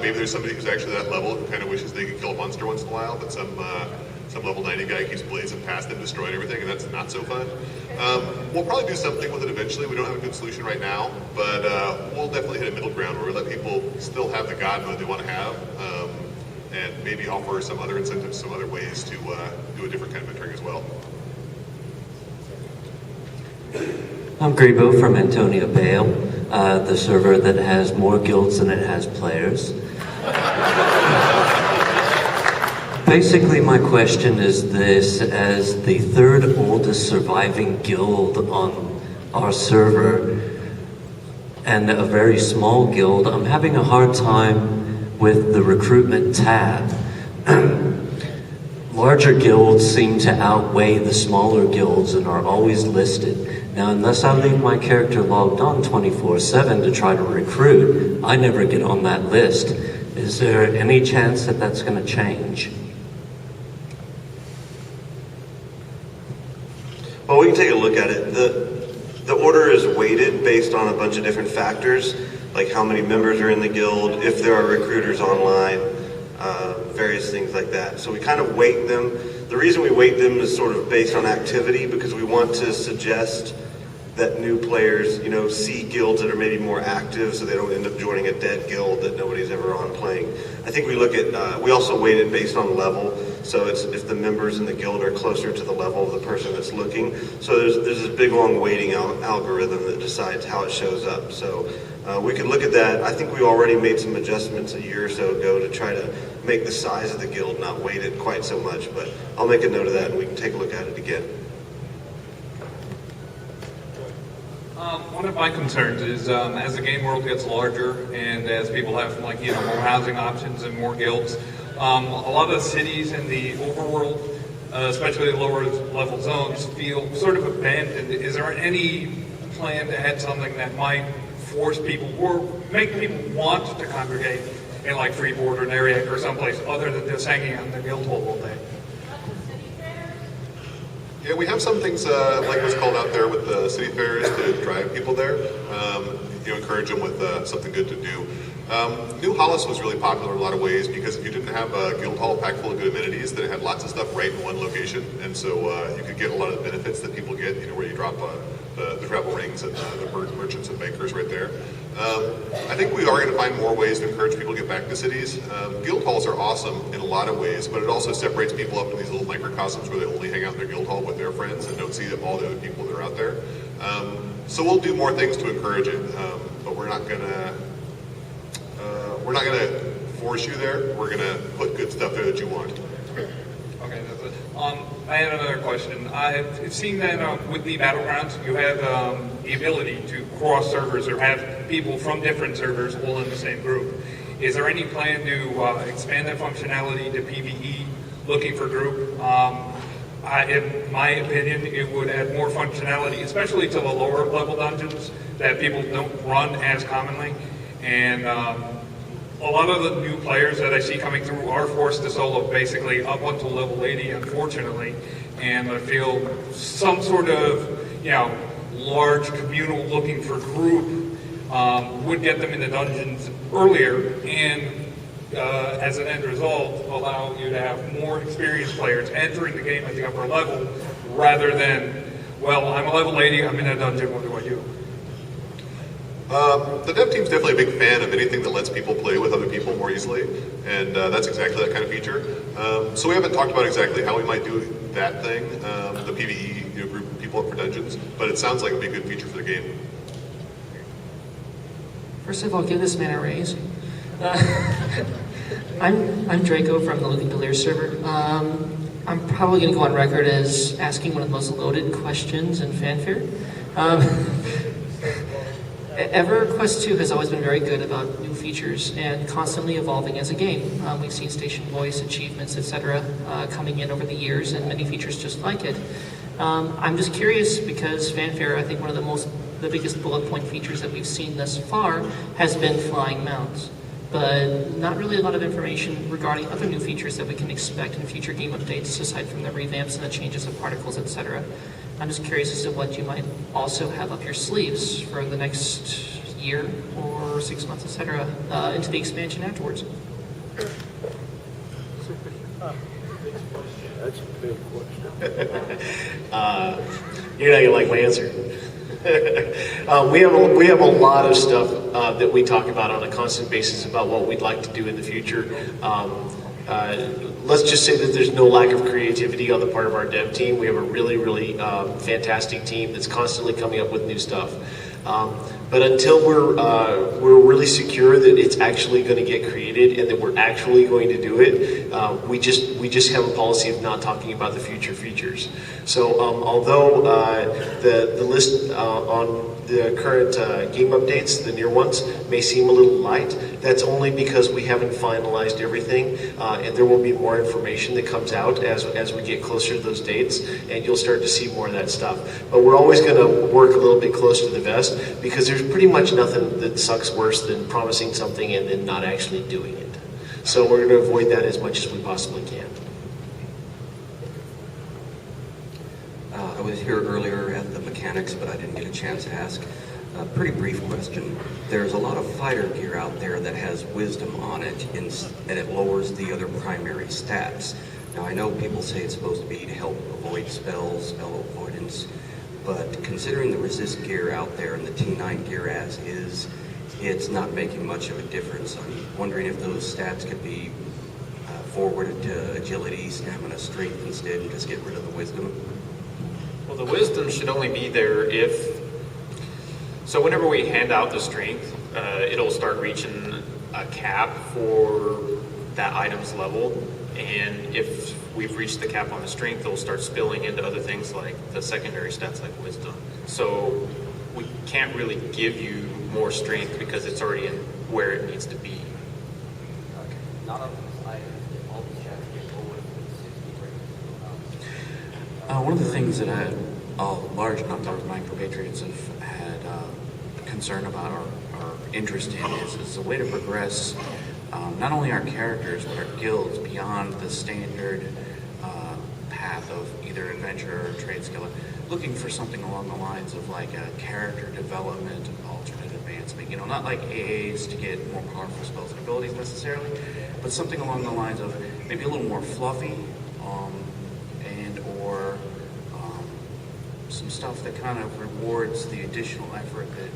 maybe there's somebody who's actually that level who kind of wishes they could kill a monster once in a while, but some level 90 guy keeps blazing past them, destroying everything, and that's not so fun. We'll probably do something with it eventually. We don't have a good solution right now, but we'll definitely hit a middle ground where we let people still have the god mode they want to have, and maybe offer some other incentives, some other ways to do a different kind of mentoring as well. I'm Grebo from Antonio Bale, the server that has more guilds than it has players. Basically, my question is this: as the third oldest surviving guild on our server, and a very small guild, I'm having a hard time with the recruitment tab. Larger guilds seem to outweigh the smaller guilds and are always listed. Now, unless I leave my character logged on 24/7 to try to recruit, I never get on that list. Is there any chance that that's going to change? Well, we can take a look at it. The order is weighted based on a bunch of different factors, like how many members are in the guild, if there are recruiters online, various things like that. So we kind of weight them. The reason we weight them is sort of based on activity, because we want to suggest that new players, see guilds that are maybe more active, so they don't end up joining a dead guild that nobody's ever on playing. I think we look at, we also weight it based on level, so it's if the members in the guild are closer to the level of the person that's looking. So there's this big long weighting algorithm that decides how it shows up. So we could look at that. I think we already made some adjustments a year or so ago to try to make the size of the guild not weight it quite so much, but I'll make a note of that and we can take a look at it again. One of my concerns is as the game world gets larger and as people have more housing options and more guilds, a lot of cities in the overworld, especially the lower level zones, feel sort of abandoned. Is there any plan to add something that might force people or make people want to congregate in like Freeport or Nariak or someplace other than just hanging out in the guild hall all day? Yeah, we have some things like what's called out there with the city fairs to drive people there. Encourage them with something good to do. New Hollis was really popular in a lot of ways because if you didn't have a guild hall packed full of good amenities, then it had lots of stuff right in one location, and so you could get a lot of the benefits that people get. Where you drop the travel rings and the merchants and bankers right there. I think we are going to find more ways to encourage people to get back to cities. Guild halls are awesome in a lot of ways, but it also separates people up in these little microcosms where they only hang out in their guild hall with their friends and don't see all the other people that are out there. So we'll do more things to encourage it, but we're not gonna force you there. We're gonna put good stuff there that you want. Okay, that's it. I had another question. I've seen that with the Battlegrounds, you have the ability to cross servers or have people from different servers all in the same group. Is there any plan to expand that functionality to PvE, looking for group? In my opinion, it would add more functionality, especially to the lower level dungeons that people don't run as commonly. And a lot of the new players that I see coming through are forced to solo basically up until level 80, unfortunately. And I feel some sort of, large communal looking for group would get them into dungeons earlier and as an end result, allow you to have more experienced players entering the game at the upper level rather than, well, I'm a level 80, I'm in a dungeon, what do I do? The dev team's definitely a big fan of anything that lets people play with other people more easily, and that's exactly that kind of feature. So we haven't talked about exactly how we might do that thing, the PvE, group people up for dungeons, but it sounds like it'd be a good feature for the game. First of all, give this man a raise. I'm Draco from the Looking to Lear server. I'm probably going to go on record as asking one of the most loaded questions in Fanfare. EverQuest 2 has always been very good about new features and constantly evolving as a game. We've seen station voice, achievements, etc. Coming in over the years and many features just like it. I'm just curious because Fanfare, I think one of the biggest bullet point features that we've seen thus far has been flying mounts, but not really a lot of information regarding other new features that we can expect in future game updates aside from the revamps and the changes of particles, etc. I'm just curious as to what you might also have up your sleeves for the next year or 6 months, etc., into the expansion afterwards. That's a big question. You're not gonna like my answer. We have a lot of stuff that we talk about on a constant basis about what we'd like to do in the future. Let's just say that there's no lack of creativity on the part of our dev team. We have a really fantastic team that's constantly coming up with new stuff. But until we're really secure that it's actually going to get created and that we're actually going to do it, we just have a policy of not talking about the future features. So although the list on the current game updates, the near ones, may seem a little light, that's only because we haven't finalized everything, and there will be more information that comes out as we get closer to those dates, and you'll start to see more of that stuff. But we're always going to work a little bit close to the vest, because there's pretty much nothing that sucks worse than promising something and then not actually doing it. So we're going to avoid that as much as we possibly can. I was here earlier at the mechanics, but I didn't get a chance to ask. A pretty brief question. There's a lot of fighter gear out there that has wisdom on it, and it lowers the other primary stats. Now, I know people say it's supposed to be to help avoid spells, spell avoidance, but considering the resist gear out there and the T9 gear as is, it's not making much of a difference. I'm wondering if those stats could be forwarded to agility, stamina, strength instead, and just get rid of the wisdom. Well, the wisdom should only be there if... So whenever we hand out the strength, it'll start reaching a cap for that item's level. And if we've reached the cap on the strength, it'll start spilling into other things like the secondary stats like wisdom. So we can't really give you more strength because it's already in where it needs to be. Okay. None of these items, all these stats get lowered with 60 rating. One of the things that a large number of my compatriots have had concern about or interest in is a way to progress not only our characters but our guilds beyond the standard path of either adventure or trade skill. Looking for something along the lines of like a character development, alternate advancement. Not like AAs to get more powerful spells and abilities necessarily, but something along the lines of maybe a little more fluffy, and or some stuff that kind of rewards the additional effort that,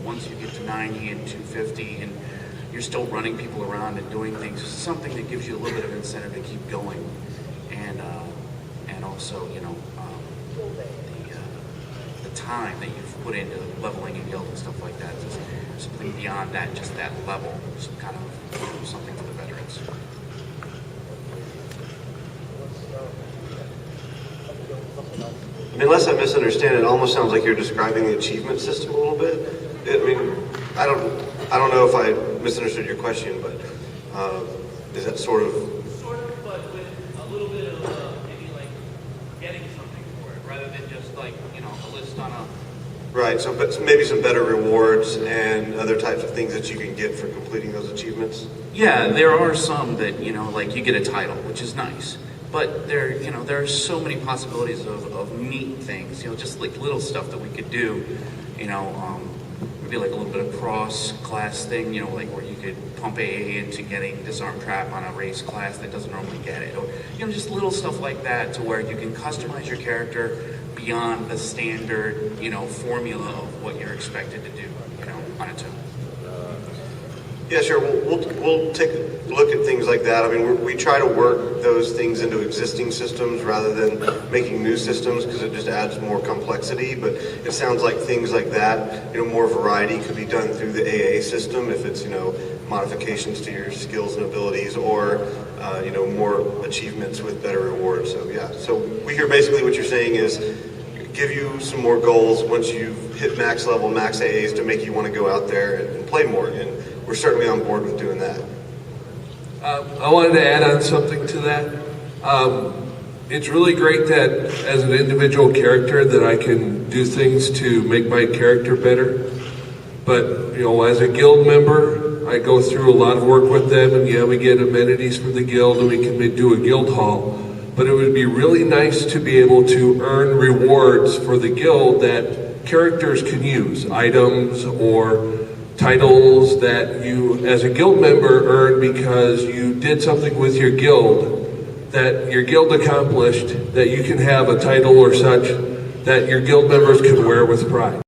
once you get to 90 and 250 and you're still running people around and doing things, something that gives you a little bit of incentive to keep going. And also, the time that you've put into leveling a guild and stuff like that, just something beyond that, just that level, some kind of something for the veterans. Unless I misunderstand, it almost sounds like you're describing the achievement system a little bit. I don't know if I misunderstood your question, but is that sort of... Sort of, but with a little bit of maybe like getting something for it, rather than just like, a list on a... Right, so maybe some better rewards and other types of things that you can get for completing those achievements? Yeah, there are some that, like you get a title, which is nice. But there are so many possibilities of neat things, just like little stuff that we could do, maybe like a little bit of cross-class thing, like where you could pump AA into getting disarm trap on a race class that doesn't normally get it. Or, just little stuff like that to where you can customize your character beyond the standard, formula of what you're expected to do, on its own. Yeah, sure. We'll take a look at things like that. I mean, we try to work those things into existing systems rather than making new systems because it just adds more complexity. But it sounds like things like that, more variety could be done through the AA system if it's, modifications to your skills and abilities or, more achievements with better rewards. So, yeah. So we hear basically what you're saying is give you some more goals once you've hit max level, max AAs to make you want to go out there and play more. And we're certainly on board with doing that. I wanted to add on something to that. It's really great that as an individual character that I can do things to make my character better. But, as a guild member, I go through a lot of work with them, and yeah, we get amenities for the guild and we can do a guild hall. But it would be really nice to be able to earn rewards for the guild that characters can use, items or titles that you as a guild member earn because you did something with your guild that your guild accomplished, that you can have a title or such that your guild members can wear with pride.